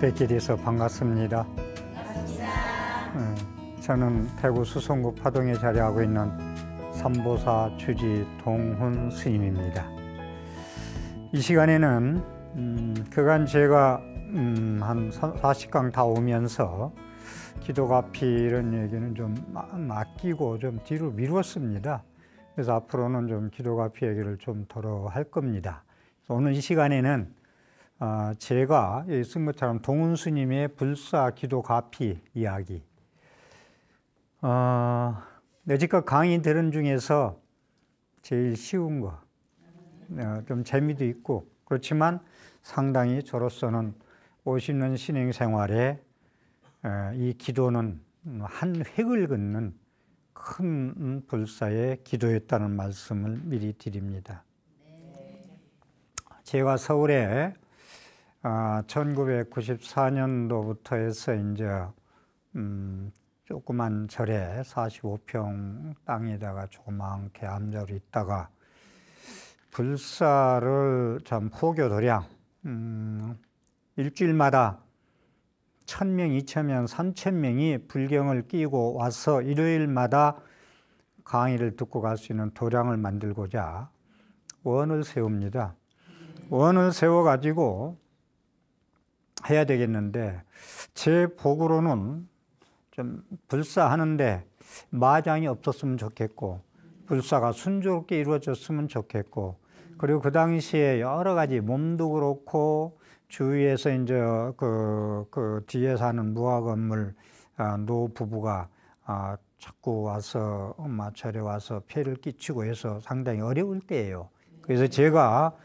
뵙게 돼서 반갑습니다. 저는 대구 수성구 파동에 자리하고 있는 삼보사 주지 동훈 스님입니다. 이 시간에는 그간 제가 한 40강 다 오면서 기도가피 이런 얘기는 좀 아끼고 좀 뒤로 미뤘습니다. 그래서 앞으로는 좀 기도가피 얘기를 좀 덜어 할 겁니다. 오늘 이 시간에는 제가 쓴 것처럼 동훈 스님의 불사 기도가피 이야기, 여지껏 강의 들은 중에서 제일 쉬운 거, 좀 재미도 있고 그렇지만 상당히 저로서는 50년 신행 생활에 이 기도는 한 획을 긋는 큰 불사의 기도였다는 말씀을 미리 드립니다. 제가 서울에 1994년도부터 해서 이제 조그만 절에 45평 땅에다가 조그맣게 암자로 있다가 불사를 참 포교도량 일주일마다 1000명, 2000명, 3000명이 불경을 끼고 와서 일요일마다 강의를 듣고 갈 수 있는 도량을 만들고자 원을 세웁니다. 원을 세워가지고 해야 되겠는데 제 복으로는 좀 불사하는데 마장이 없었으면 좋겠고 불사가 순조롭게 이루어졌으면 좋겠고 그리고 그 당시에 여러 가지 몸도 그렇고 주위에서 이제 그 뒤에 사는 무화 건물 노 부부가 자꾸 와서 절에 와서 폐를 끼치고 해서 상당히 어려울 때예요. 그래서 제가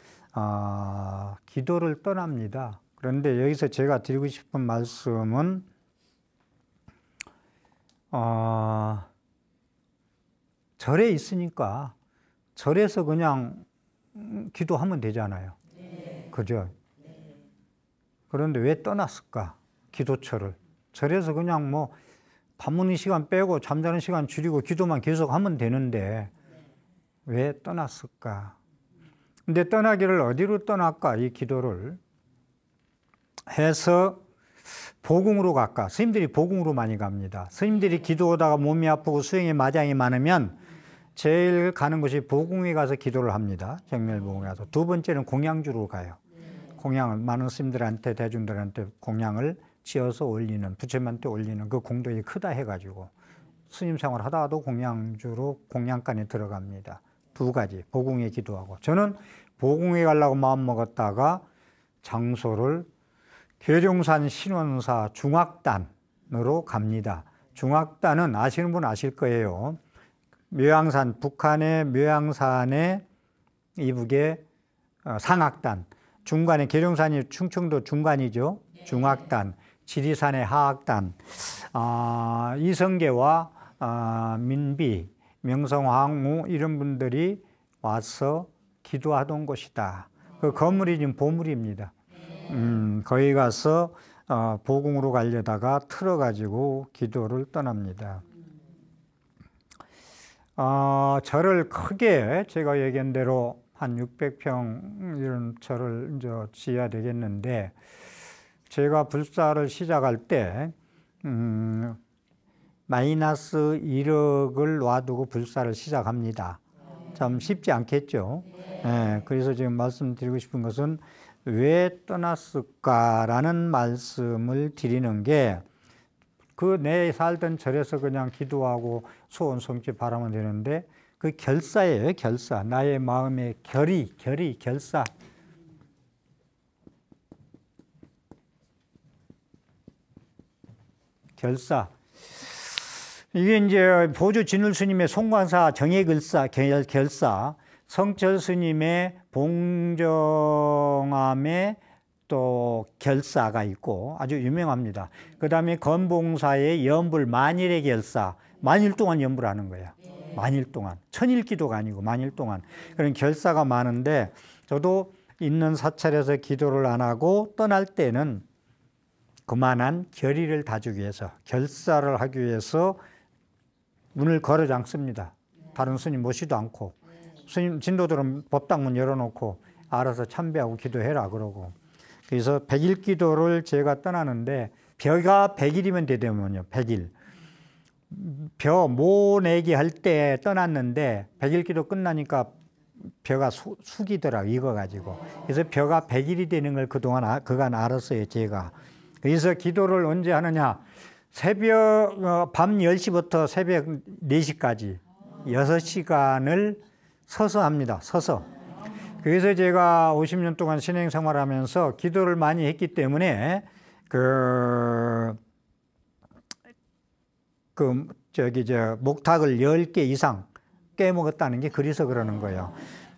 기도를 떠납니다. 그런데 여기서 제가 드리고 싶은 말씀은 절에 있으니까 절에서 그냥 기도하면 되잖아요. 그죠? 그런데 왜 떠났을까? 기도처를. 절에서 그냥 뭐 밥 먹는 시간 빼고 잠자는 시간 줄이고 기도만 계속 하면 되는데 왜 떠났을까? 근데 떠나기를 어디로 떠날까? 이 기도를 해서 보궁으로 갈까? 스님들이 보궁으로 많이 갑니다. 스님들이 기도하다가 몸이 아프고 수행에 마장이 많으면 제일 가는 곳이 보궁에 가서 기도를 합니다. 정멸보궁에 가서. 두 번째는 공양주로 가요. 공양을 많은 스님들한테 대중들한테 공양을 지어서 올리는, 부처님한테 올리는 그 공덕이 크다 해가지고 스님 생활 하다가도 공양주로 공양간에 들어갑니다. 두 가지 보궁에 기도하고 저는 보궁에 가려고 마음 먹었다가 장소를 계룡산 신원사 중학단으로 갑니다. 중학단은 아시는 분 아실 거예요. 묘양산, 북한의 묘양산의 이북에 상악단, 중간에 계룡산이 충청도 중간이죠. 중학단, 지리산의 하악단, 이성계와 민비, 명성황후 이런 분들이 와서 기도하던 곳이다. 그 건물이 지금 보물입니다. 거기 가서 보궁으로 가려다가 틀어가지고 기도를 떠납니다. 절을 크게 제가 얘기한 대로 한 600평 이런 절을 이제 지어야 되겠는데 제가 불사를 시작할 때 마이너스 1억을 놔두고 불사를 시작합니다. 참 쉽지 않겠죠. 네, 그래서 지금 말씀드리고 싶은 것은 왜 떠났을까라는 말씀을 드리는 게 그 내 살던 절에서 그냥 기도하고 소원 성취 바라면 되는데 그 결사예요. 결사. 나의 마음의 결의, 결사. 결사. 이게 이제 보주 진울 스님의 송관사 정예결사, 결사, 성철 스님의 봉정암의 또 결사가 있고 아주 유명합니다. 그 다음에 건봉사의 연불 만일의 결사, 만일 동안 연불하는 거야. 만일 동안. 천일 기도가 아니고 만일 동안. 그런 결사가 많은데 저도 있는 사찰에서 기도를 안 하고 떠날 때는 그만한 결의를 다지기 위해서, 결사를 하기 위해서 문을 걸어지 않습니다. 다른 스님 모시도 않고. 스님 진도들은 법당문 열어놓고 알아서 참배하고 기도해라 그러고. 그래서 100일 기도를 제가 떠나는데 벼가 100일이면 되더군요. 100일. 벼 모내기 할 때 떠났는데 100일 기도 끝나니까 벼가 숙이더라고, 익어가지고. 그래서 벼가 100일이 되는 걸 그간 알았어요, 제가. 그래서 기도를 언제 하느냐. 밤 10시부터 새벽 4시까지 6시간을 서서 합니다. 서서. 그래서 제가 50년 동안 신앙 생활하면서 기도를 많이 했기 때문에 목탁을 10개 이상 깨먹었다는 게 그래서 그러는 거예요.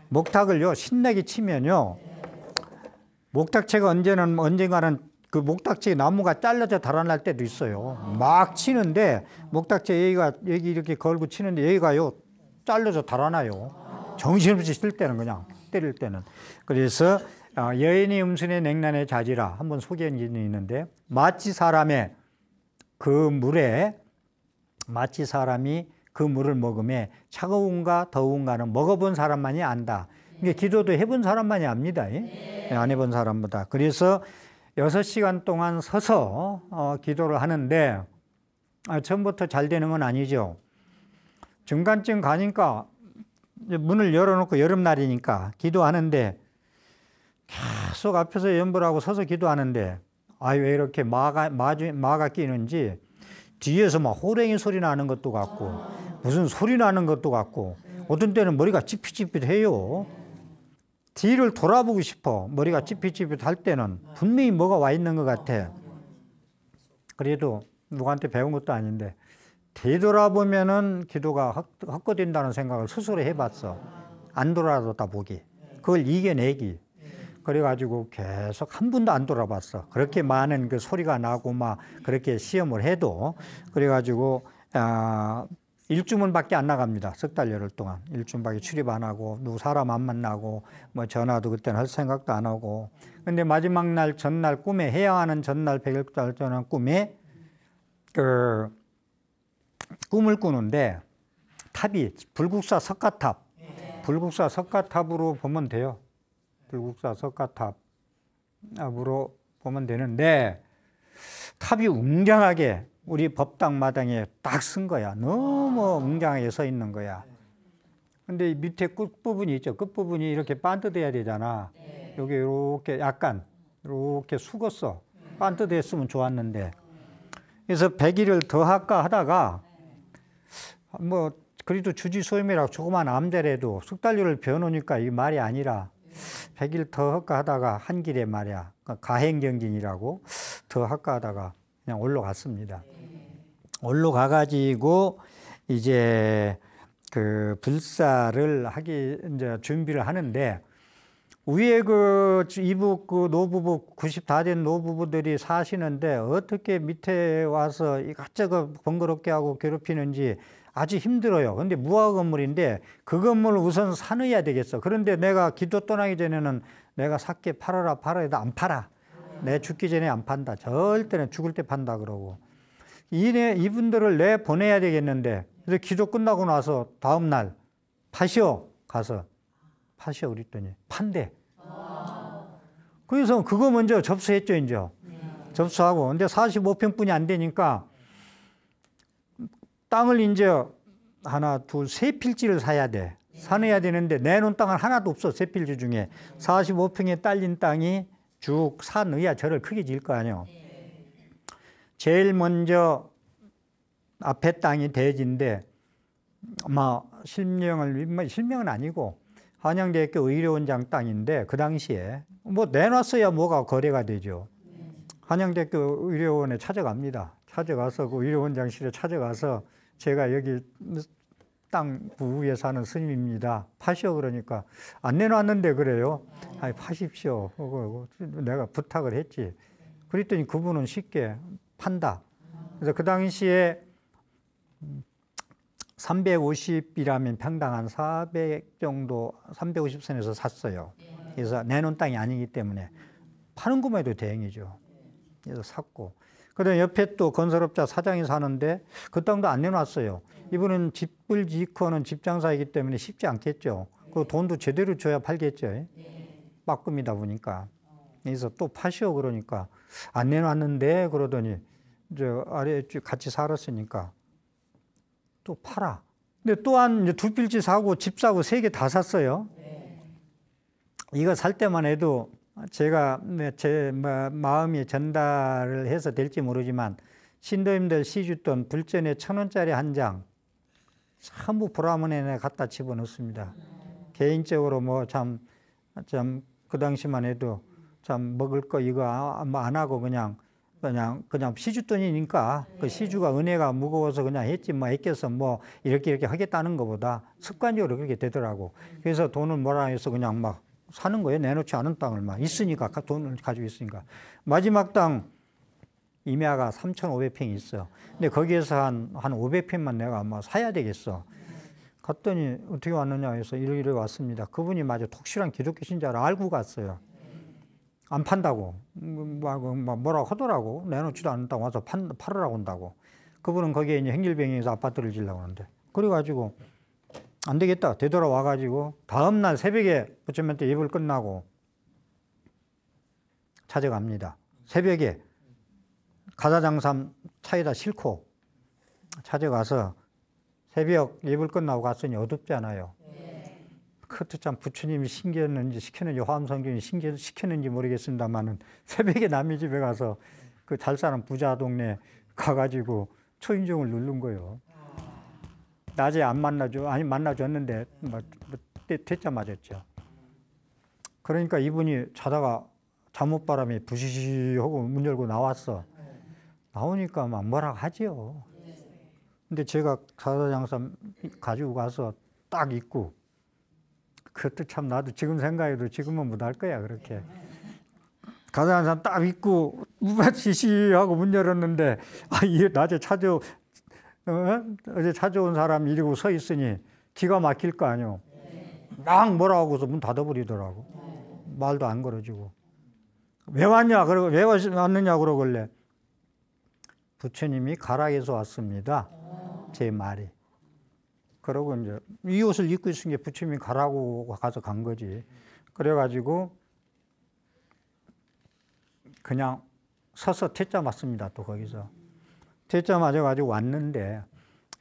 목탁을요, 신나게 치면요, 목탁채가 언젠가는 그 목탁채 나무가 잘라져 달아날 때도 있어요. 막 치는데, 목탁채 여기 이렇게 걸고 치는데 여기가요, 잘라져 달아나요. 정신없이 칠 때는 그냥, 때릴 때는. 그래서, 여인이 음순의 냉난의 자지라 한번 소개한 적이 있는데, 마치 사람이 그 물을 먹으면 차가운가 더운가는 먹어본 사람만이 안다. 이게 기도도 해본 사람만이 압니다. 안 해본 사람보다. 그래서 6시간 동안 서서 기도를 하는데 처음부터 잘 되는 건 아니죠. 중간쯤 가니까 문을 열어놓고 여름날이니까 기도하는데 계속 앞에서 연불하고 서서 기도하는데 왜 이렇게 마가 끼는지 뒤에서 막 호랭이 소리 나는 것도 같고 무슨 소리 나는 것도 같고 어떤 때는 머리가 찌핏찌핏해요. 뒤를 돌아보고 싶어. 머리가 찌핏찌핏할 때는 분명히 뭐가 와 있는 것 같아. 그래도 누구한테 배운 것도 아닌데 되돌아보면은 기도가 헛것된다는 생각을 스스로 해봤어. 안 돌아보다 보기. 그걸 이겨내기. 그래가지고 계속 한 번도 안 돌아봤어. 그렇게 많은 그 소리가 나고 막 그렇게 시험을 해도 그래가지고 일주문밖에 안 나갑니다. 석 달여를 동안 일주문밖에 출입 안 하고 누구 사람 안 만나고 뭐 전화도 그때는 할 생각도 안 하고. 근데 마지막 날 전날 꿈에 해양하는 전날 100일 전날 꿈에 꿈을 꾸는데 탑이 불국사 석가탑으로 보면 돼요. 불국사 석가탑으로 보면 되는데 탑이 웅장하게 우리 법당 마당에 딱 쓴 거야. 너무 웅장하게 서 있는 거야. 근데 밑에 끝부분이 있죠. 끝부분이 이렇게 반듯해야 되잖아. 여기 이렇게 약간 이렇게 숙었어. 반듯했으면 좋았는데. 그래서 100일을 더 할까 하다가 뭐 그래도 주지소임이라고 조그만 암대라도 숙달료를 배워놓으니까 이 말이 아니라 100일 더 할까 하다가 한 길에 말이야. 가행경진이라고 더 할까 하다가 그냥 올라갔습니다. 올라가가지고 이제 그 불사를 이제 준비를 하는데 위에 이북 노부부 90 다 된 노부부들이 사시는데 어떻게 밑에 와서 이것저것 번거롭게 하고 괴롭히는지 아주 힘들어요. 근데 무화 건물인데 그 건물을 우선 사놔야 되겠어. 그런데 내가 기도 떠나기 전에는 내가 샀게 팔아라 해도 안 팔아. 내 죽기 전에 안 판다. 절대는 죽을 때 판다 그러고. 이분들을 내 보내야 되겠는데 그래서 기도 끝나고 나서 다음 날 파시오 가서 파시오 그랬더니 판대. 그래서 그거 먼저 접수했죠. 이제 접수하고. 근데 45평뿐이 안 되니까 땅을 이제 하나, 둘, 세 필지를 사야 돼. 사내야 되는데 내놓은 땅은 하나도 없어. 세 필지 중에. 45평에 딸린 땅이 쭉 사내야 저를 크게 지을 거 아니에요. 제일 먼저 앞에 땅이 대지인데 실명은 아니고 한양대학교 의료원장 땅인데 그 당시에 뭐 내놨어야 뭐가 거래가 되죠. 한양대학교 의료원에 찾아갑니다. 찾아가서 그 의료원장실에 찾아가서 제가 여기 땅 위에 사는 스님입니다. 파시오 그러니까 안 내놨는데 그래요. 파십시오. 내가 부탁을 했지. 그랬더니 그분은 쉽게 판다. 그래서 그 당시에 350이라면 평당 한 400 정도, 350선에서 샀어요. 그래서 내놓은 땅이 아니기 때문에 파는 것만 해도 대행이죠. 그래서 샀고. 그다음에 옆에 또 건설업자 사장이 사는데 그 땅도 안 내놨어요. 이분은 집을 짓고는 집장사이기 때문에 쉽지 않겠죠. 그 돈도 제대로 줘야 팔겠죠. 빠끔이다 보니까. 그래서 또 파시오 그러니까 안 내놨는데 그러더니 저 아래 같이 살았으니까 또 팔아. 근데 또한 이제 두 필지 사고 집 사고 3개 다 샀어요. 이거 살 때만 해도 제가 제 마음이 전달을 해서 될지 모르지만 신도님들 시주돈 불전에 1,000원짜리 한 장 전부 보라문에 갖다 집어넣습니다. 개인적으로 뭐 참 그 당시만 해도 참 먹을 거 이거 안 하고 그냥 시주돈이니까 그 시주가 은혜가 무거워서 그냥 했지 뭐 애껴서 뭐 이렇게 하겠다는 것보다 습관적으로 그렇게 되더라고. 그래서 돈을 뭐라 해서 그냥 막 사는 거예요. 내놓지 않은 땅을 막 있으니까 돈을 가지고 있으니까. 마지막 땅 임야가 3,500평이 있어. 근데 거기에서 한 500평만 내가 아마 사야 되겠어. 갔더니 어떻게 왔느냐 해서 이렇게 왔습니다. 그분이 마저 독실한 기독교 신자를 알고 갔어요. 안 판다고 뭐라고 하더라고. 내놓지도 않는다고 와서 팔으라고 한다고. 그분은 거기에 이제 행길병에서 아파트를 지으려고 하는데 그래가지고 안 되겠다 되돌아와가지고 다음날 새벽에 부처님한테 예불 끝나고 찾아갑니다. 새벽에 가사장삼 차에다 싣고 찾아가서 새벽 예불 끝나고 갔으니 어둡잖아요. 그것도 참 부처님이 신기했는지 시켰는지 화엄성경이 시켰는지 모르겠습니다만은 새벽에 남의 집에 가서 그 잘 사는 부자 동네 가가지고 초인종을 누른 거예요. 낮에 안 만나줬는데 퇴짜 맞았죠. 그러니까 이분이 자다가 잠옷바람에 부시시 하고 문 열고 나왔어. 나오니까 막 뭐라 하지요. 근데 제가 가사장삼 가지고 가서 딱 입고 그것도 참 나도 지금 생각해도 지금은 못할 거야 그렇게. 가사장삼 딱 입고 우바시시하고 문 열었는데 이 낮에 어제 찾아온 사람이 이러고 서 있으니 기가 막힐 거 아니오. 막 뭐라 하고서 문 닫아버리더라고. 말도 안 걸어주고. 왜 왔냐? 그러고 왜 왔느냐? 그러길래 부처님이 가락에서 왔습니다. 제 말이. 그러고 이제 이 옷을 입고 있은 게 부처님이 가라고 가서 간 거지. 그래가지고 그냥 서서 퇴짜 맞습니다. 또 거기서. 퇴짜 맞아가지고 왔는데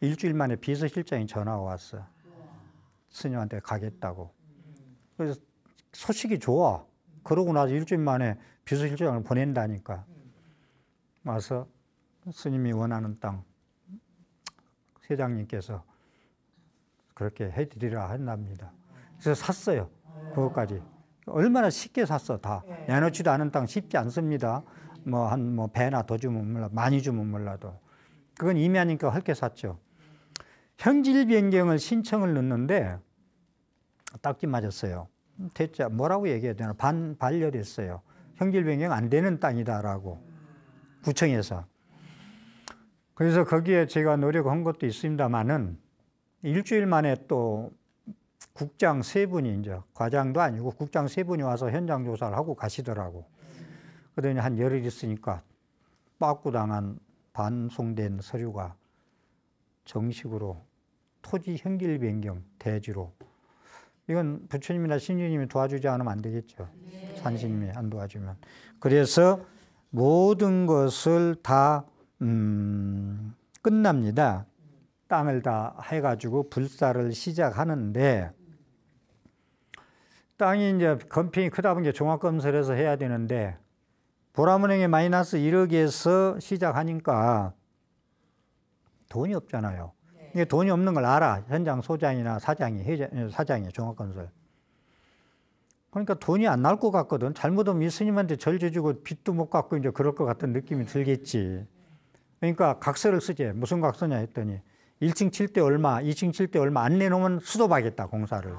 일주일 만에 비서실장이 전화가 왔어. 스님한테 가겠다고. 그래서 소식이 좋아. 그러고 나서 일주일 만에 비서실장을 보낸다니까. 와서 스님이 원하는 땅 회장님께서 그렇게 해드리라 한답니다. 그래서 샀어요. 그것까지. 얼마나 쉽게 샀어, 다. 내놓지도 않은 땅 쉽지 않습니다. 뭐 배나 더 주면 몰라, 많이 주면 몰라도. 그건 임야니까 헐게 샀죠. 형질 변경을 신청을 넣는데 딱지 맞았어요. 대체 뭐라고 얘기해야 되나? 반발열했어요. 형질 변경 안 되는 땅이다라고 구청에서. 그래서 거기에 제가 노력한 것도 있습니다만은 일주일 만에 또 국장 3분이 이제 과장도 아니고 국장 3분이 와서 현장 조사를 하고 가시더라고. 그러더니 한 열흘 있으니까 빠꾸당한 반송된 서류가 정식으로 토지 형질 변경 대지로. 이건 부처님이나 신주님이 도와주지 않으면 안 되겠죠. 산신님이 안 도와주면. 그래서 모든 것을 다 끝납니다. 땅을 다 해가지고 불사를 시작하는데 땅이 이제 건평이 크다 보니까 종합건설해서 해야 되는데 보라문행에 마이너스 1억에서 시작하니까 돈이 없잖아요. 이게 돈이 없는 걸 알아. 현장 소장이나 사장이 종합건설. 그러니까 돈이 안 나올 것 같거든. 잘못하면 이 스님한테 절 줘주고 빚도 못 갚고 이제 그럴 것 같은 느낌이 들겠지. 그러니까 각서를 쓰지. 무슨 각서냐 했더니 1층 칠 때 얼마, 2층 칠 때 얼마 안 내놓으면 수도하겠다, 공사를.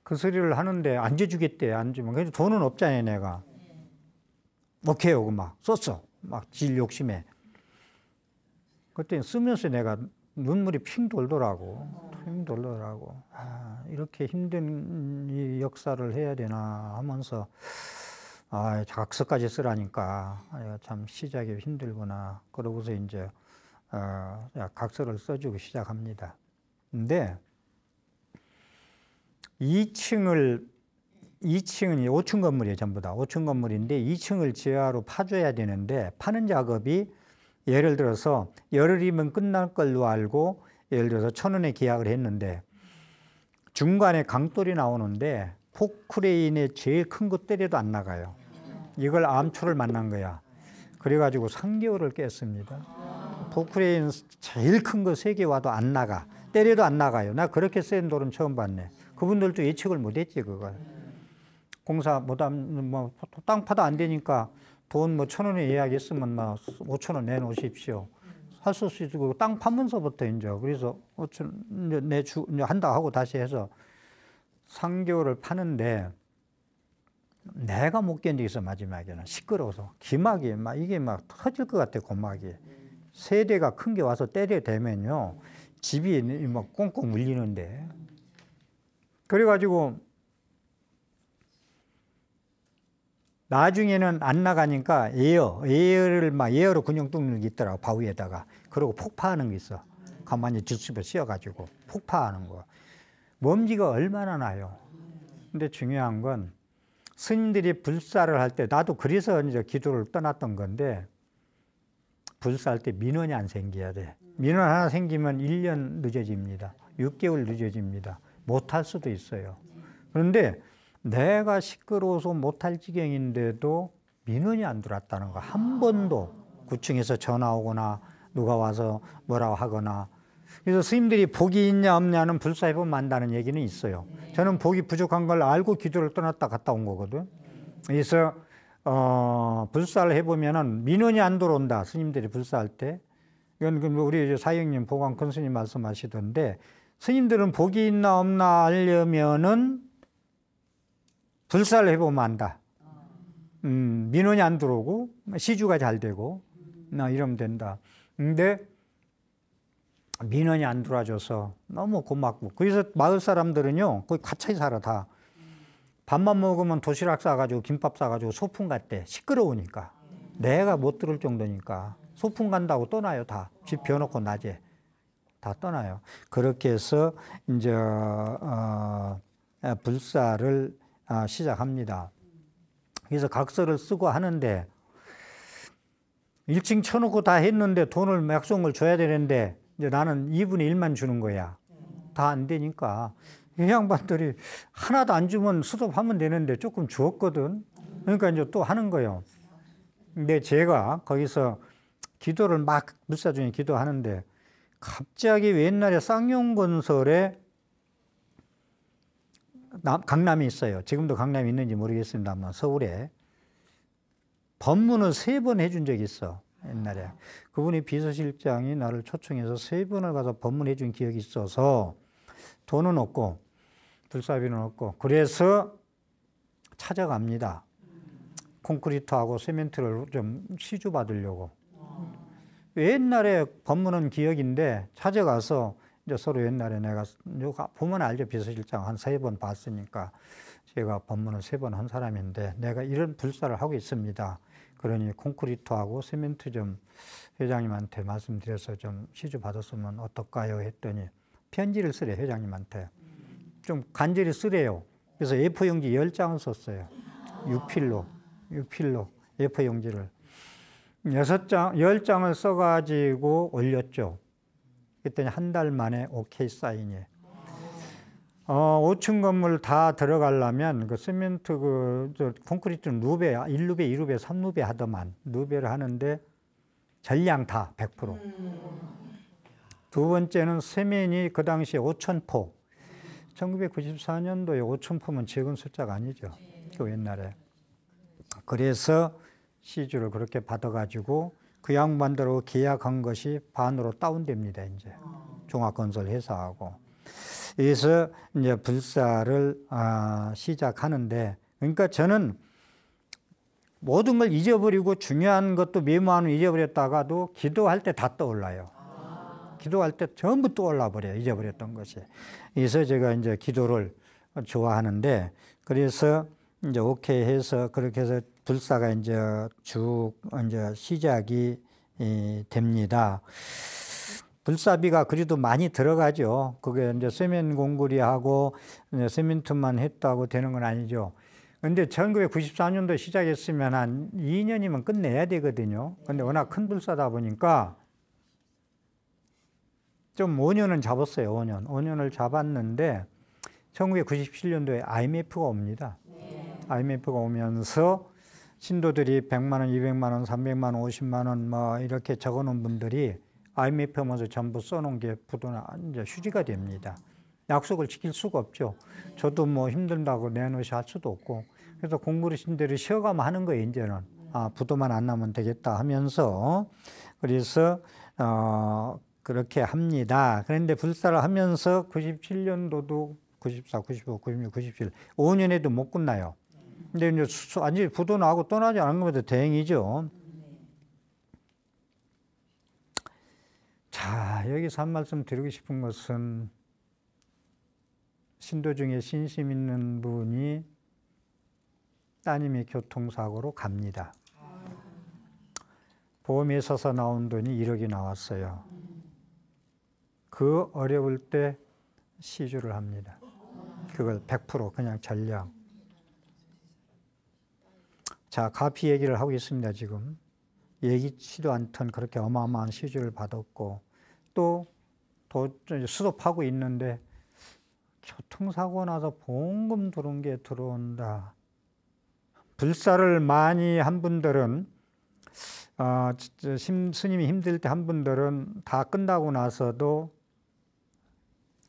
그 소리를 하는데 안 줘주겠대, 안 주면. 그래도 돈은 없잖아요, 내가. 오케이 하고 막 썼어. 막 질 욕심에. 그때 쓰면서 내가 눈물이 핑 돌더라고. 이렇게 힘든 이 역사를 해야 되나 하면서 각서까지 쓰라니까 참 시작이 힘들구나. 그러고서 이제 각서를 써주고 시작합니다. 근데 2층을 2층은 5층 건물이에요. 전부 다 5층 건물인데 2층을 지하로 파줘야 되는데 파는 작업이 예를 들어서 열흘이면 끝날 걸로 알고 예를 들어서 1,000원에 계약을 했는데 중간에 강돌이 나오는데 포크레인에 제일 큰 거 때려도 안 나가요. 이걸 암초를 만난 거야. 그래가지고 3개월을 깼습니다. 포크레인 제일 큰 거 3개 와도 안 나가. 때려도 안 나가요. 나 그렇게 센 돌은 처음 봤네. 그분들도 예측을 못했지 그걸. 공사 뭐 땅 파도 안 되니까 돈 뭐 1,000원에 예약했으면 막 5,000원 내놓으십시오. 할 수 있고 땅 파면서부터 이제 그래서 5,000원 이제 한다 하고 다시 해서 3개월을 파는데 내가 못 견디겠어. 마지막에는 시끄러워서 기막이 막 이게 막 터질 것 같아. 고막이 세대가 큰 게 와서 때려대면요 집이 막 꽁꽁 물리는데 그래가지고 나중에는 안 나가니까 에어로 근육 뚫는 게 있더라고. 바위에다가. 그리고 폭파하는 게 있어. 가만히 주습에 씌워가지고 폭파하는 거. 먼지가 얼마나 나요. 근데 중요한 건 스님들이 불사를 할 때 나도 그래서 이제 기도를 떠났던 건데 불사할 때 민원이 안 생겨야 돼. 민원 하나 생기면 1년 늦어집니다. 6개월 늦어집니다. 못할 수도 있어요. 그런데 내가 시끄러워서 못할 지경인데도 민원이 안 들어왔다는 거 한 번도 구청에서 전화 오거나 누가 와서 뭐라고 하거나. 그래서 스님들이 복이 있냐 없냐는 불사해보면 안다는 얘기는 있어요. 저는 복이 부족한 걸 알고 기도를 떠났다 갔다 온 거거든. 그래서 불사를 해보면은 민원이 안 들어온다. 스님들이 불사할 때. 이건 우리 사형님 보광 큰 스님 말씀하시던데 스님들은 복이 있나 없나 알려면은 불사를 해보면 안다. 민원이 안 들어오고 시주가 잘 되고 이러면 된다. 근데 민원이 안 들어와줘서 너무 고맙고 그래서 마을 사람들은요 거기 갇혀 살아 다. 밥만 먹으면 도시락 싸가지고 김밥 싸가지고 소풍 갔대. 시끄러우니까 내가 못 들을 정도니까 소풍 간다고 떠나요. 다 집 비워놓고 낮에 다 떠나요. 그렇게 해서 이제 불사를 시작합니다. 그래서 각서를 쓰고 하는데 1층 쳐놓고 다 했는데 돈을 약속을 줘야 되는데 이제 나는 2분의 1만 주는 거야. 다 안 되니까 이 양반들이 하나도 안 주면 스톱하면 되는데 조금 주었거든. 그러니까 이제 또 하는 거예요. 근데 제가 거기서 기도를 막 불사 중에 기도하는데 갑자기 옛날에 쌍용건설에 강남이 있어요. 지금도 강남이 있는지 모르겠습니다만 서울에 법문을 3번 해준 적이 있어. 옛날에 그분이 비서실장이 나를 초청해서 3번을 가서 법문해 준 기억이 있어서 돈은 없고 불사비는 없고 그래서 찾아갑니다. 콘크리트하고 세멘트를 좀 시주 받으려고. 옛날에 법문은 기억인데 찾아가서 이제 서로 옛날에 내가 보면 알죠. 비서실장 한 3번 봤으니까 제가 법문을 3번 한 사람인데 내가 이런 불사를 하고 있습니다. 그러니 콘크리트하고 세멘트 좀 회장님한테 말씀드려서 좀 시주 받았으면 어떨까요? 했더니 편지를 쓰래. 회장님한테. 좀 간절히 쓰래요. 그래서 A4 용지 10장을 썼어요. 6필로 A4 용지를 10장을 써가지고 올렸죠. 그랬더니 한 달 만에 오케이 사인이. 5층 건물 다 들어가려면 그 시멘트 콘크리트는 루베, 1루베, 2루베, 3루베 하더만 루베를 하는데 전량 다 100%. 두 번째는 세면이 그 당시에 5,000포. 1994년도에 5,000포면 적은 숫자가 아니죠. 그 옛날에. 그래서 시주를 그렇게 받아가지고 그 양반들하고 계약한 것이 반으로 다운됩니다. 이제 종합건설 회사하고. 그래서 이제 불사를 시작하는데 그러니까 저는 모든 걸 잊어버리고 중요한 것도 메모하는 잊어버렸다가도 기도할 때 다 떠올라요. 기도할 때 전부 떠올라 버려요. 잊어버렸던 것이. 그래서 제가 이제 기도를 좋아하는데 그래서 이제 오케이 해서 그렇게 해서 불사가 이제 쭉 이제 시작이 됩니다. 불사비가 그래도 많이 들어가죠. 그게 이제 세면 공구리하고 세멘트만 했다고 되는 건 아니죠. 근데 1994년도 시작했으면 한 2년이면 끝내야 되거든요. 근데 워낙 큰 불사다 보니까 좀 5년은 잡았어요. 5년을 잡았는데 1997년도에 IMF가 옵니다. IMF가 오면서 신도들이 100만 원, 200만 원, 300만 원, 50만 원 뭐 이렇게 적어놓은 분들이 IMF 오면서 전부 써놓은 게 부도나 이제 휴지가 됩니다. 약속을 지킬 수가 없죠. 저도 뭐 힘든다고 내놓으시 할 수도 없고. 그래서 공부하신 대로 쉬어가면 하는 거예요, 이제는. 아, 부도만 안 나면 되겠다 하면서. 그래서, 그렇게 합니다. 그런데 불사를 하면서 97년도도 94, 95, 96, 97, 5년에도 못 끝나요. 근데 이제 완전히 부도 나고 떠나지 않은 것도 다행이죠. 자, 여기서 한 말씀 드리고 싶은 것은 신도 중에 신심 있는 분이 따님이 교통사고로 갑니다. 보험에 있어서 나온 돈이 1억이 나왔어요. 그 어려울 때 시주를 합니다. 그걸 100% 그냥 전량. 자, 가피 얘기를 하고 있습니다, 지금. 예기치도 않던 그렇게 어마어마한 시주를 받았고, 또 수습하고 있는데, 교통사고 나서 보험금 들어온 게 들어온다. 불사를 많이 한 분들은, 스님이 힘들 때 한 분들은 다 끝나고 나서도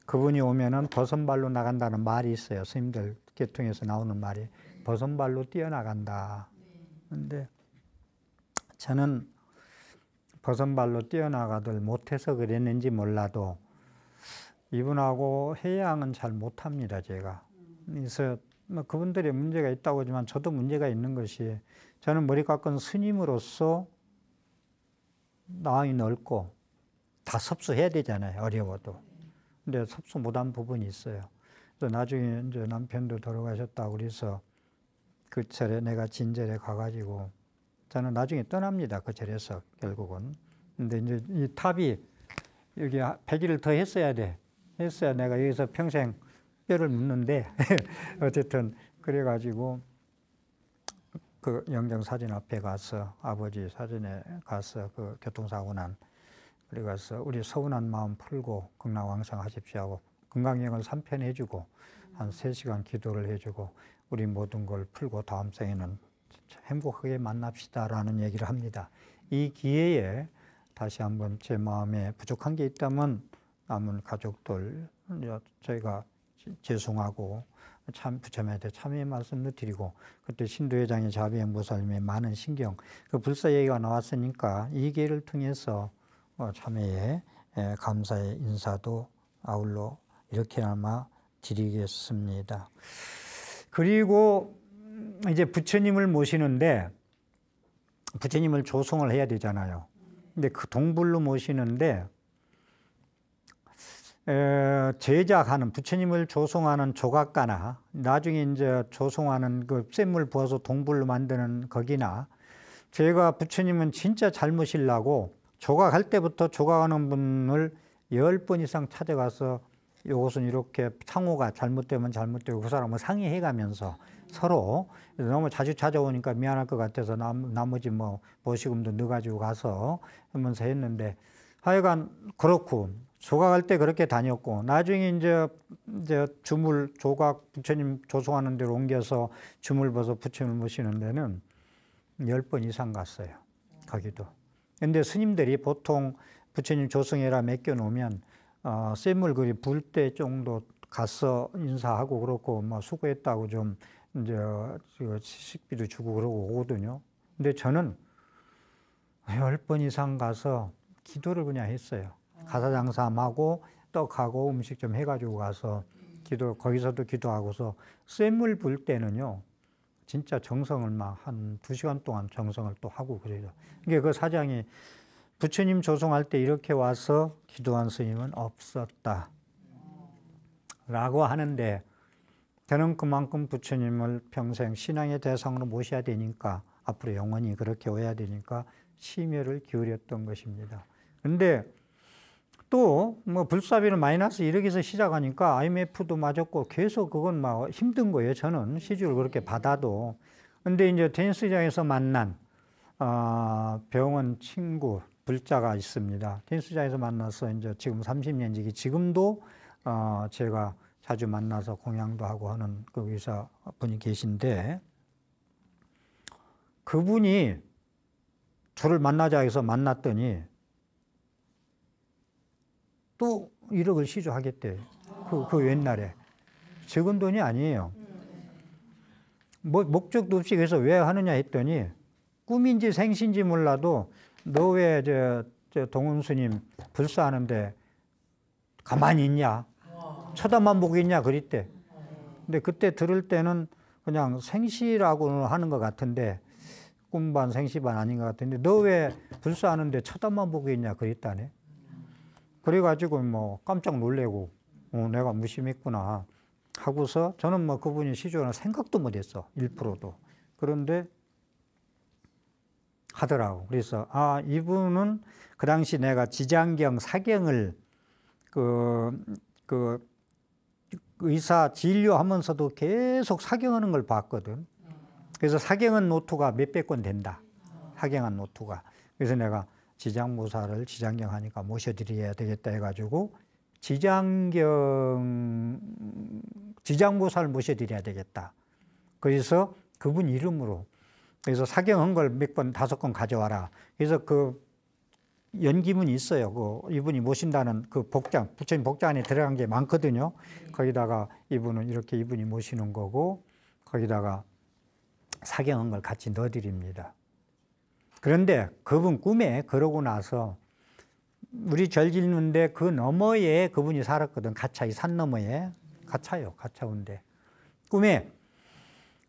그분이 오면은 버선발로 나간다는 말이 있어요. 스님들 계통에서 나오는 말이. 버선발로 뛰어나간다. 근데 저는 버선발로 뛰어나가들 못해서 그랬는지 몰라도 이분하고 해양은 잘 못합니다, 제가. 그래서 뭐 그분들의 문제가 있다고 하지만 저도 문제가 있는 것이 저는 머리 깎은 스님으로서 마음이 넓고 다 섭수해야 되잖아요, 어려워도. 근데 섭수 못한 부분이 있어요. 그래서 나중에 이제 남편도 돌아가셨다고 그래서 그 절에 내가 진절에 가가지고 저는 나중에 떠납니다, 그 절에서 결국은. 근데 이제 이 탑이 여기 100일을 더 했어야 돼. 했어야 내가 여기서 평생 뼈를 묻는데 어쨌든 그래가지고 그 영정 사진 앞에 가서 아버지 사진에 가서 그 교통사고 난 그래 가서 우리 서운한 마음 풀고 건강왕성하십시오 하고 건강여행을 3편 해주고 한 3시간 기도를 해주고 우리 모든 걸 풀고 다음 생에는 행복하게 만납시다라는 얘기를 합니다. 이 기회에 다시 한번 제 마음에 부족한 게 있다면 남은 가족들 저희가 죄송하고 참 부처님한테 참회의 말씀도 드리고 그때 신도회장의 자비행보살님의 많은 신경 그 불사 얘기가 나왔으니까 이 기회를 통해서 참회의 감사의 인사도 아울러 이렇게나마 드리겠습니다. 그리고 이제 부처님을 모시는데 부처님을 조송을 해야 되잖아요. 근데 그 동불로 모시는데 제작하는 부처님을 조송하는 조각가나 나중에 이제 조송하는 그 쇳물 부어서 동불로 만드는 거기나 제가 부처님은 진짜 잘 모시려고 조각할 때부터 조각하는 분을 10번 이상 찾아가서 이것은 이렇게 상호가 잘못되면 잘못되고 그 사람을 상의해 가면서 서로 너무 자주 찾아오니까 미안할 것 같아서 나머지 뭐 보시금도 넣어가지고 가서 하면서 했는데 하여간 그렇고 조각할 때 그렇게 다녔고 나중에 이제 주물 조각 부처님 조송하는 데로 옮겨서 주물 벗어 부처님을 모시는 데는 10번 이상 갔어요. 거기도. 근데 스님들이 보통 부처님 조성해라 맡겨놓으면 쇳물 그리 불 때 정도 가서 인사하고 그렇고 뭐 수고했다고 좀 이제 식비도 주고 그러고 오거든요. 근데 저는 10번 이상 가서 기도를 그냥 했어요. 가사장삼하고 떡하고 음식 좀 해가지고 가서 거기서도 기도하고서 쇳물 불 때는요, 진짜 정성을 막 한 2시간 동안 정성을 또 하고 그래요. 이게 그 사장이 부처님 조송할 때 이렇게 와서 기도한 스님은 없었다. 라고 하는데 저는 그만큼 부처님을 평생 신앙의 대상으로 모셔야 되니까 앞으로 영원히 그렇게 오야 되니까 심혈을 기울였던 것입니다. 근데 또 뭐 불사비는 마이너스 1억에서 시작하니까 IMF도 맞았고 계속 그건 막 힘든 거예요. 저는 시주를 그렇게 받아도. 근데 이제 테니스장에서 만난 병원 친구 불자가 있습니다. 테니스장에서 만나서 이제 지금 30년지기 지금도 제가 자주 만나서 공양도 하고 하는 그 의사분이 계신데, 그분이 저를 만나자 해서 만났더니 또 1억을 시주하겠대. 그 옛날에. 적은 돈이 아니에요. 뭐 목적도 없이 그래서 왜 하느냐 했더니, 꿈인지 생신지 몰라도 너 왜 저 동훈 스님 불사하는데 가만히 있냐? 쳐다만 보고 있냐? 그랬대. 근데 그때 들을 때는 그냥 생시라고 하는 것 같은데, 꿈반 생시반 아닌 것 같은데, 너 왜 불사하는데 쳐다만 보고 있냐? 그랬다네. 그래가지고 뭐 깜짝 놀래고, 내가 무심했구나 하고서, 저는 뭐 그분이 시주하는 생각도 못했어. 1%도. 그런데 하더라고. 그래서 이분은 그 당시 내가 지장경 사경을 그 의사 진료하면서도 계속 사경하는 걸 봤거든. 그래서 사경한 노트가 몇백 건 된다. 사경한 노트가. 그래서 내가 지장보살을 지장경 하니까 모셔드려야 되겠다 해가지고 지장보살 모셔드려야 되겠다. 그래서 그분 이름으로, 그래서 사경한 걸 몇 건, 5건 가져와라. 그래서 그 연기문이 있어요. 이분이 모신다는 그 복장, 부처님 복장 안에 들어간 게 많거든요. 거기다가 이분은 이렇게 이분이 모시는 거고, 거기다가 사경한 걸 같이 넣어드립니다. 그런데 그분 꿈에 그러고 나서 우리 절 짓는데 그 너머에 그분이 살았거든. 가차, 이 산 너머에. 가차요. 가차운데. 꿈에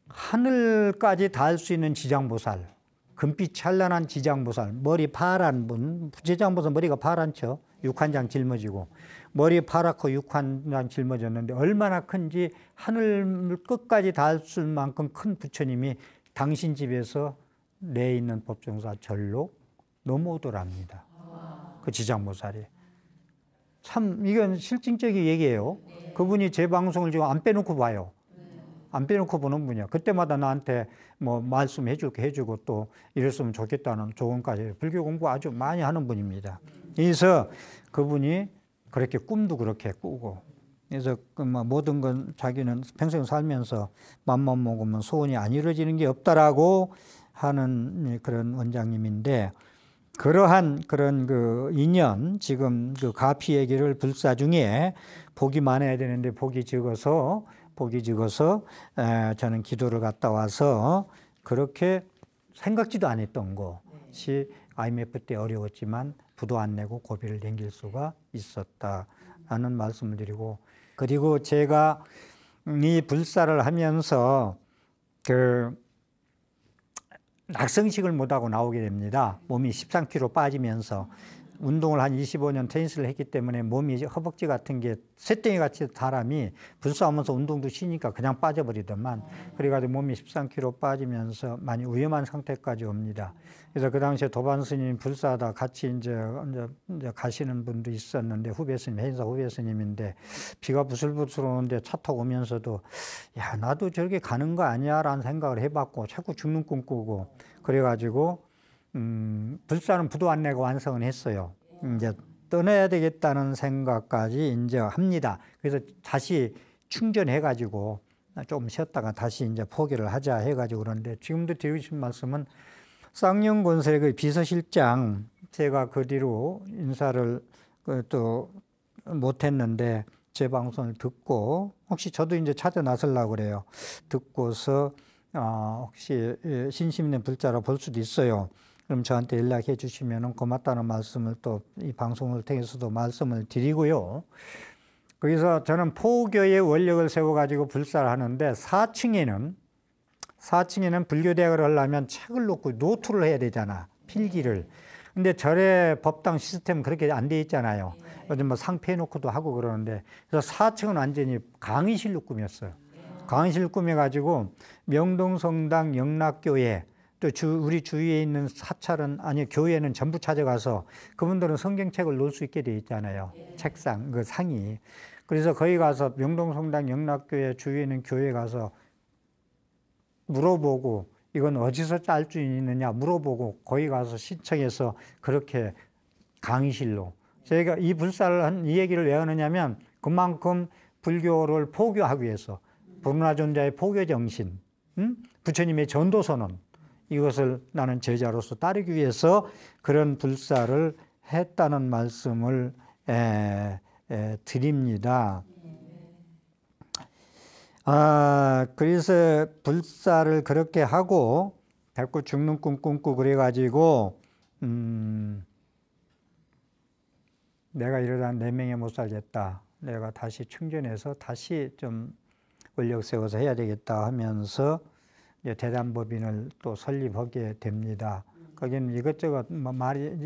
하늘까지 닿을 수 있는 지장보살, 금빛 찬란한 지장보살, 머리 파란 분, 지장보살 머리가 파랗죠. 육한장 짊어지고. 머리 파랗고 육한장 짊어졌는데 얼마나 큰지 하늘 끝까지 닿을 수 있을 만큼 큰 부처님이 당신 집에서 내 있는 법정사 절로 넘어오더랍니다. 그 지장보살이. 참 이건 실증적인 얘기예요. 그분이 제 방송을 지금 안 빼놓고 봐요. 안 빼놓고 보는 분이야. 그때마다 나한테 뭐 말씀해주고 또 이랬으면 좋겠다는 조언까지. 불교 공부 아주 많이 하는 분입니다. 그래서 그분이 그렇게 꿈도 그렇게 꾸고, 그래서 뭐 모든 건 자기는 평생 살면서 맘만 먹으면 소원이 안 이루어지는 게 없다라고 하는 그런 원장님인데, 그러한 그런 그 인연, 지금 그 가피 얘기를 불사 중에 복이 많아야 되는데 복이 적어서 저는 기도를 갔다 와서 그렇게 생각지도 안 했던 것이 IMF 때 어려웠지만 부도 안 내고 고비를 넘길 수가 있었다라는 말씀을 드리고, 그리고 제가 이 불사를 하면서 그 낙성식을 못하고 나오게 됩니다. 몸이 13kg 빠지면서. 운동을 한 25년 테니스를 했기 때문에 몸이 허벅지 같은 게 쇳덩이 같이 사람이 불사하면서 운동도 쉬니까 그냥 빠져버리더만. 그래가지고 몸이 13kg 빠지면서 많이 위험한 상태까지 옵니다. 그래서 그 당시에 도반 스님 불사하다 같이 이제 가시는 분도 있었는데, 후배 스님, 해인사 후배 스님인데 비가 부슬부슬 오는데 차 타고 오면서도 야, 나도 저렇게 가는 거 아니야? 라는 생각을 해봤고, 자꾸 죽는 꿈 꾸고, 그래가지고 불사는 부도 안 내고 완성은 했어요. 이제 떠나야 되겠다는 생각까지 이제 합니다. 그래서 다시 충전해가지고 좀 쉬었다가 다시 이제 포기를 하자 해가지고 그러는데, 지금도 드리고 싶은 말씀은 쌍용건설의 그 비서실장, 제가 그 뒤로 인사를 또 못했는데 제 방송을 듣고, 혹시 저도 이제 찾아 나서려고 그래요. 듣고서 혹시 신심 있는 불자로 볼 수도 있어요. 그럼 저한테 연락해 주시면 고맙다는 말씀을 또 이 방송을 통해서도 말씀을 드리고요. 거기서 저는 포교의 원력을 세워가지고 불사를 하는데, 4층에는 불교대학을 하려면 책을 놓고 노트를 해야 되잖아. 필기를. 근데 절의 법당 시스템은 그렇게 안 돼 있잖아요. 요즘 뭐 상패 놓고도 하고 그러는데, 그래서 4층은 완전히 강의실로 꾸몄어요. 강의실 꾸며가지고 명동성당 영락교회 또 우리 주위에 있는 사찰은, 아니, 교회는 전부 찾아가서 그분들은 성경책을 놓을 수 있게 돼 있잖아요. 책상, 그 상이. 그래서 거기 가서 명동성당 영락교회 주위에 있는 교회 가서 물어보고 이건 어디서 짤 수 있느냐 물어보고 거기 가서 신청해서 그렇게 강의실로. 저희가 이 불사를 이 얘기를 왜 하느냐면 그만큼 불교를 포교하기 위해서 불운하존자의 포교 정신, 부처님의 전도선언, 이것을 나는 제자로서 따르기 위해서 그런 불사를 했다는 말씀을 드립니다. 그래서 불사를 그렇게 하고 자꾸 죽는 꿈 꿈꾸 그래가지고 내가 이러다 4명에 못 살겠다. 내가 다시 충전해서 다시 좀 원력 세워서 해야 되겠다 하면서 이제 대담법인을 또 설립하게 됩니다. 거기는 이것저것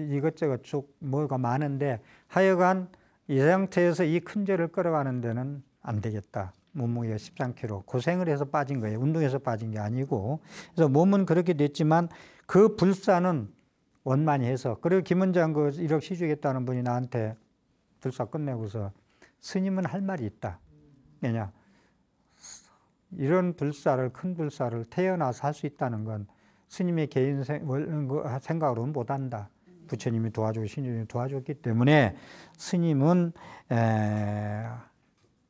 이것저것 쭉 뭐가 많은데 하여간 이 상태에서 이 큰 절을 끌어가는 데는 안 되겠다. 몸무게가 13kg 고생을 해서 빠진 거예요. 운동해서 빠진 게 아니고. 그래서 몸은 그렇게 됐지만 그 불사는 원만히 해서, 그리고 김원장 그 1억 시주겠다는 분이 나한테 불사 끝내고서 스님은 할 말이 있다. 왜냐? 이런 불사를, 큰 불사를 태어나서 할 수 있다는 건 스님의 개인 생각으로는 못한다. 부처님이 도와주고 신주님이 도와줬기 때문에 스님은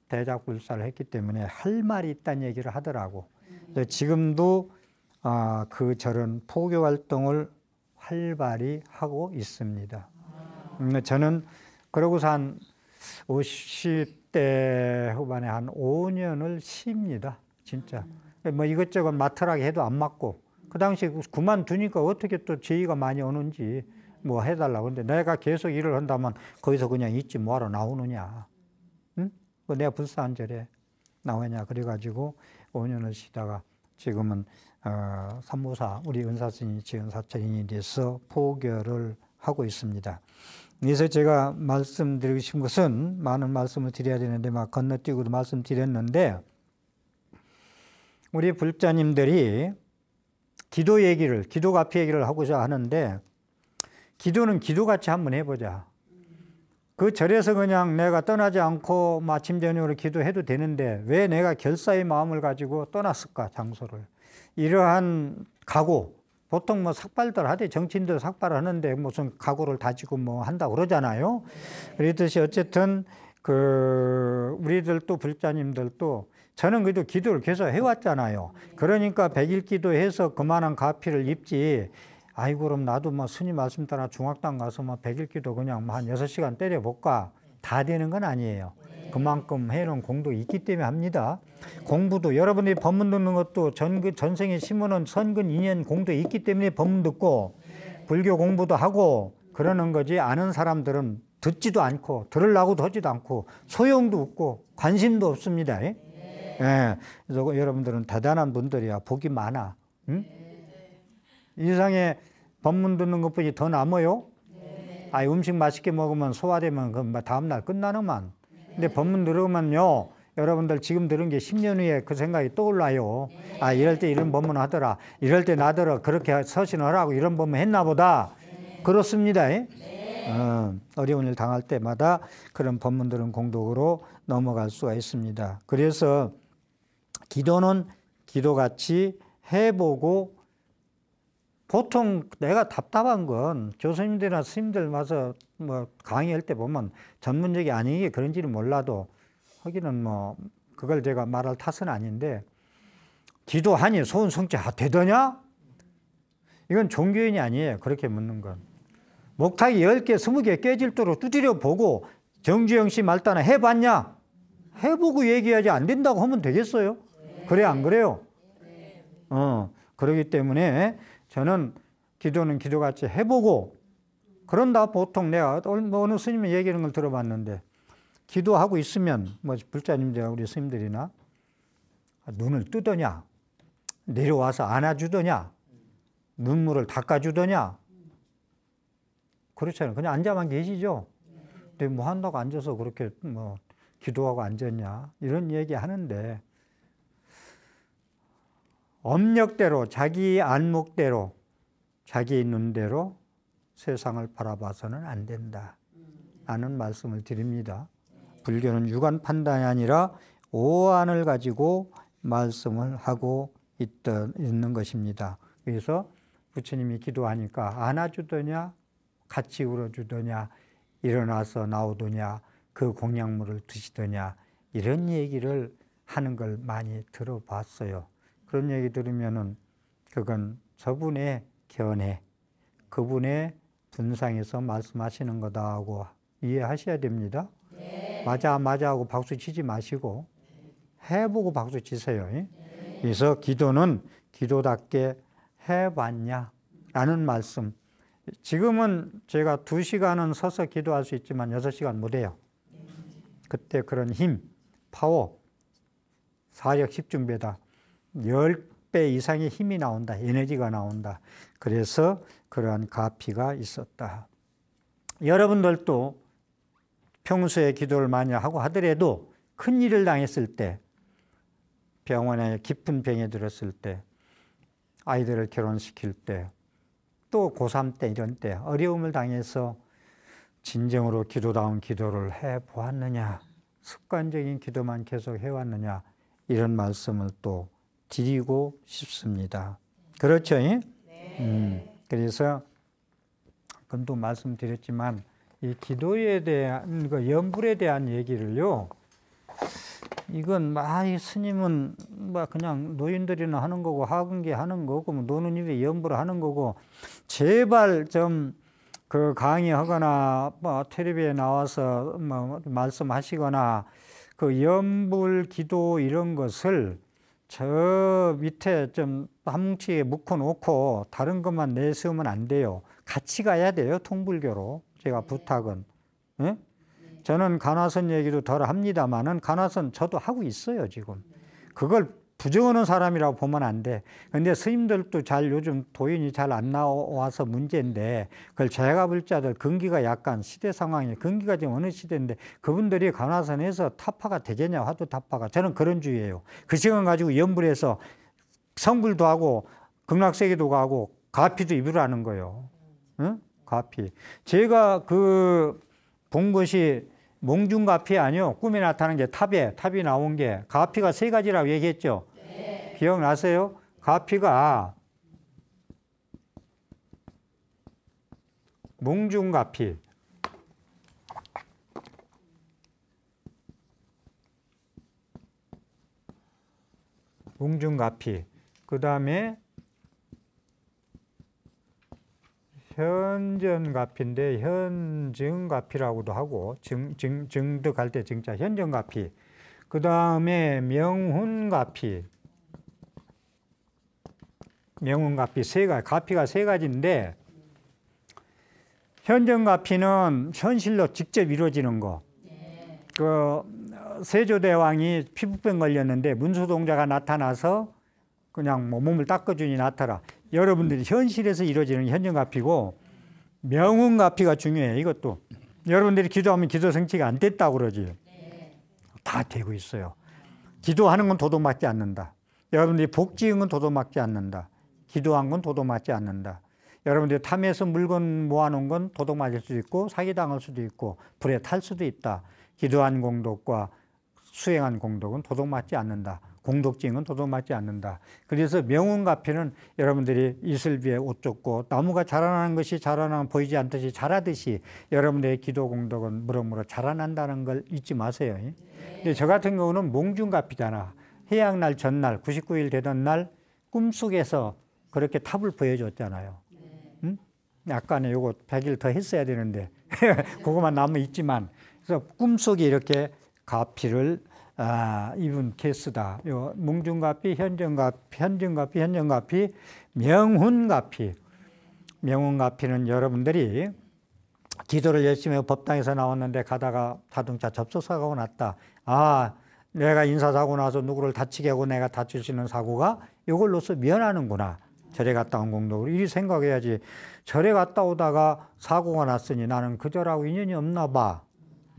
대작불사를 했기 때문에 할 말이 있다는 얘기를 하더라고. 지금도 그 절은 포교 활동을 활발히 하고 있습니다. 저는 그러고서 한 50대 후반에 한 5년을 쉽니다. 진짜. 뭐 이것저것 맡으라고 해도 안 맡고, 그 당시 그만두니까 어떻게 또 제의가 많이 오는지 뭐 해달라고. 근데 내가 계속 일을 한다면 거기서 그냥 있지 뭐하러 나오느냐. 응? 내가 불사한 절에 나오냐. 그래가지고 5년을 쉬다가 지금은 산모사, 우리 은사스님이 지은 사찰인이 돼서 포교를 하고 있습니다. 그래서 제가 말씀드리고 싶은 것은, 많은 말씀을 드려야 되는데 막 건너뛰고도 말씀드렸는데, 우리 불자님들이 기도 얘기를, 기도 가피 얘기를 하고자 하는데, 기도는 기도같이 한번 해보자. 그 절에서 그냥 내가 떠나지 않고 마침 저녁으로 기도해도 되는데 왜 내가 결사의 마음을 가지고 떠났을까, 장소를. 이러한 각오, 보통 뭐 삭발들 하대, 정치인들 삭발하는데 무슨 각오를 다지고 뭐 한다고 그러잖아요. 그랬듯이 어쨌든 우리들도 불자님들도, 저는 그래도 기도를 계속 해왔잖아요. 그러니까 100일 기도해서 그만한 가피를 입지, 아이고 그럼 나도 뭐 스님 말씀 따라 중학당 가서 뭐 100일 기도 그냥 한 6시간 때려볼까, 다 되는 건 아니에요. 그만큼 해놓은 공도 있기 때문에 합니다. 공부도 여러분들이 법문 듣는 것도 전생에 심어놓은 선근 2년 공도 있기 때문에 법문 듣고 불교 공부도 하고 그러는 거지, 아는 사람들은 듣지도 않고 들으려고도 하지도 않고 소용도 없고 관심도 없습니다. 예? 그래서 여러분들은 대단한 분들이야. 복이 많아. 응? 이상에 법문 듣는 것뿐이 더 남아요? 음식 맛있게 먹으면 소화되면 그 다음날 끝나는만. 근데 법문 들으면요, 여러분들 지금 들은 게 10년 후에 그 생각이 떠올라요. 이럴 때 이런 법문 하더라. 이럴 때 나더러 그렇게 서신하라고 이런 법문 했나 보다. 그렇습니다. 어려운 일 당할 때마다 그런 법문들은 공덕으로 넘어갈 수가 있습니다. 그래서 기도는 기도같이 해보고, 보통 내가 답답한 건 교수님들이나 스님들 와서 뭐 강의할 때 보면 전문적이 아닌 게 그런지는 몰라도, 하기는 뭐 그걸 제가 말할 탓은 아닌데, 기도하니 소원 성취 되더냐? 이건 종교인이 아니에요. 그렇게 묻는 건. 목탁이 10개, 20개 깨질도록 두드려 보고 정주영 씨 말따나 해봤냐? 해보고 얘기하지, 안 된다고 하면 되겠어요? 그래 안 그래요? 그러기 때문에 저는 기도는 기도같이 해보고, 그런다. 보통 내가 어느 스님의 얘기하는 걸 들어봤는데, 기도하고 있으면 뭐 불자님들 우리 스님들이나 눈을 뜨더냐, 내려와서 안아주더냐, 눈물을 닦아주더냐, 그렇잖아요. 그냥 앉아만 계시죠. 근데 뭐 한다고 앉아서 그렇게 뭐 기도하고 앉았냐, 이런 얘기 하는데, 업력대로 자기 안목대로 자기 눈대로 세상을 바라봐서는 안 된다 라는 말씀을 드립니다. 불교는 유관 판단이 아니라 오안을 가지고 말씀을 하고 있는 것입니다. 그래서 부처님이 기도하니까 안아주더냐 같이 울어주더냐 일어나서 나오더냐 그 공약물을 드시더냐 이런 얘기를 하는 걸 많이 들어봤어요. 그런 얘기 들으면은 그건 저분의 견해, 그분의 분상에서 말씀하시는 거다 하고 이해하셔야 됩니다. 네. 맞아 하고 박수 치지 마시고 해보고 박수 치세요. 그래서 기도는 기도답게 해봤냐 라는 말씀. 지금은 제가 2시간은 서서 기도할 수 있지만 6시간 못해요. 그때 그런 힘, 파워, 사력 10중배다. 10배 이상의 힘이 나온다. 에너지가 나온다. 그래서 그러한 가피가 있었다. 여러분들도 평소에 기도를 많이 하고 하더라도 큰일을 당했을 때, 병원에 깊은 병에 들었을 때, 아이들을 결혼시킬 때, 또 고3 때 이런 때 어려움을 당해서 진정으로 기도다운 기도를 해보았느냐, 습관적인 기도만 계속 해왔느냐, 이런 말씀을 또 드리고 싶습니다. 그렇죠? 네. 그래서 그건도 말씀드렸지만 이 기도에 대한 염불에 대한 얘기를요, 이건 스님은 그냥 노인들이나 하는 거고 학은계 하는 거고 노는 입에 염불을 하는 거고, 제발 좀 그 강의하거나 텔레비에 나와서 말씀하시거나 그 염불 기도 이런 것을 저 밑에 좀 한 뭉치에 묶어놓고 다른 것만 내세우면 안 돼요. 같이 가야 돼요. 통불교로. 제가 부탁은. 네? 저는 간화선 얘기도 덜 합니다만은 간화선 저도 하고 있어요, 지금. 그걸 부정하는 사람이라고 보면 안 돼. 근데 스님들도 요즘 도인이 잘 안 나와서 문제인데, 그걸 제가 볼 자들 근기가 약간 시대 상황이, 근기가 지금 어느 시대인데, 그분들이 간화선에서 타파가 되겠냐, 화두 타파가. 저는 그런 주의예요. 그 시간 가지고 염불해서 성불도 하고, 극락세계도 가고, 가피도 입으라는 거예요. 응? 가피. 제가 본 것이 몽중가피 아니요. 꿈에 나타난 게 탑이 나온 게 가피가 3가지라고 얘기했죠. 네. 기억나세요? 가피가 몽중가피, 그 다음에 현전가피인데 현증가피라고도 하고 증득할 때 증자 현전가피, 그 다음에 명훈가피, 가피가 3가지인데 현전가피는 현실로 직접 이루어지는 거. 세조대왕이 피부병 걸렸는데 문수동자가 나타나서 그냥 몸을 닦아주니 나타나. 여러분들이 현실에서 이루어지는 현전가피고, 명운가피가 중요해요. 이것도 여러분들이 기도하면 기도 성취가 안 됐다고 그러지. 다 되고 있어요. 기도하는 건 도둑맞지 않는다. 여러분들이 복 지은 건 도둑맞지 않는다. 기도한 건 도둑맞지 않는다. 여러분들이 탐해서 물건 모아놓은 건 도둑맞을 수도 있고 사기당할 수도 있고 불에 탈 수도 있다. 기도한 공덕과 수행한 공덕은 도둑맞지 않는다. 공덕지은 도둑맞지 않는다. 그래서 명운가피는 여러분들이 이슬비에 옷 쫓고 나무가 자라나는 것이 보이지 않듯이 자라듯이 여러분들의 기도 공덕은 무럭무럭 자라난다는 걸 잊지 마세요. 근데 저 같은 경우는 몽중가피잖아. 해양날 전날 99일 되던 날 꿈속에서 그렇게 탑을 보여줬잖아요. 응? 약간의 요거 100일 더 했어야 되는데 그것만 남아 있지만, 그래서 꿈속에 이렇게 가피를 입은 케이스다. 요 몽중가피, 현전가피, 명훈가피. 명훈가피는 여러분들이 기도를 열심히 하고 법당에서 나왔는데 가다가 자동차 접촉사고가 났다. 내가 인사사고 나서 누구를 다치게 하고 내가 다칠 수 있는 사고가 이걸로서 면하는구나. 절에 갔다 온 공덕으로. 이 생각해야지. 절에 갔다 오다가 사고가 났으니 나는 그 절하고 인연이 없나 봐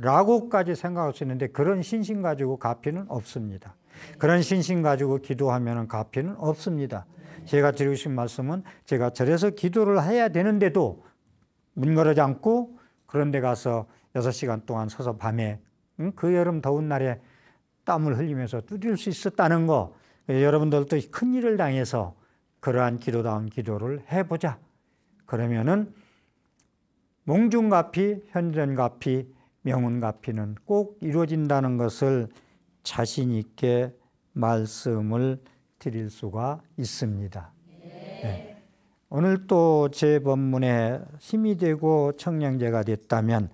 라고까지 생각할 수 있는데 그런 신심 가지고 가피는 없습니다. 그런 신심 가지고 기도하면 가피는 없습니다. 제가 드리고 싶은 말씀은 제가 절에서 기도를 해야 되는데도 문 걸어지 않고 그런 데 가서 6시간 동안 서서 밤에 그 여름 더운 날에 땀을 흘리면서 두드릴 수 있었다는 거, 여러분들도 큰 일을 당해서 그러한 기도다운 기도를 해보자. 그러면은 몽중가피, 현전가피, 명운가피는 꼭 이루어진다는 것을 자신 있게 말씀을 드릴 수가 있습니다. 네. 오늘 또 제 법문에 힘이 되고 청량제가 됐다면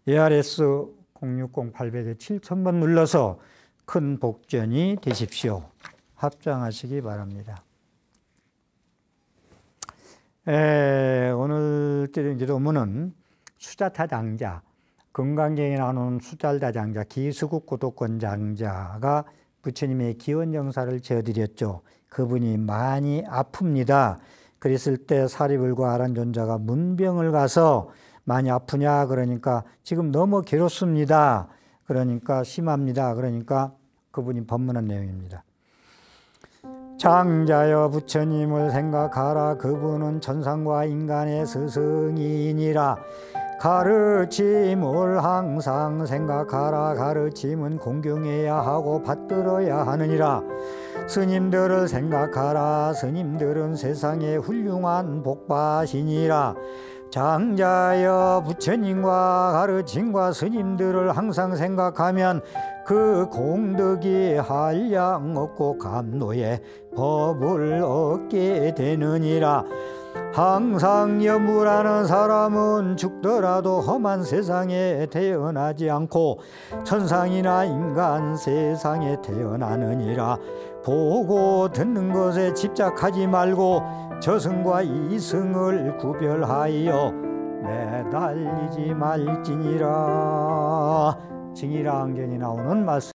ARS 060-800에 7000번 눌러서 큰 복전이 되십시오. 합장하시기 바랍니다. 오늘 드린 기도문은 수자타 장자, 건강경에 나오는 수잘다 장자, 기수국 고도권 장자가 부처님의 기원정사를 지어드렸죠. 그분이 많이 아픕니다. 그랬을 때 사리불과 아란존자가 문병을 가서 많이 아프냐 그러니까 지금 너무 괴롭습니다. 그러니까 심합니다. 그러니까 그분이 법문한 내용입니다. 장자여 부처님을 생각하라. 그분은 천상과 인간의 스승이니라. 가르침을 항상 생각하라. 가르침은 공경해야 하고 받들어야 하느니라. 스님들을 생각하라. 스님들은 세상의 훌륭한 복바시니라. 장자여 부처님과 가르침과 스님들을 항상 생각하면 그 공덕이 한량없고 감노의 법을 얻게 되느니라. 항상 염불하는 사람은 죽더라도 험한 세상에 태어나지 않고 천상이나 인간 세상에 태어나느니라. 보고 듣는 것에 집착하지 말고 저승과 이승을 구별하여 매달리지 말지니라. 증이라 안경이 나오는 말씀.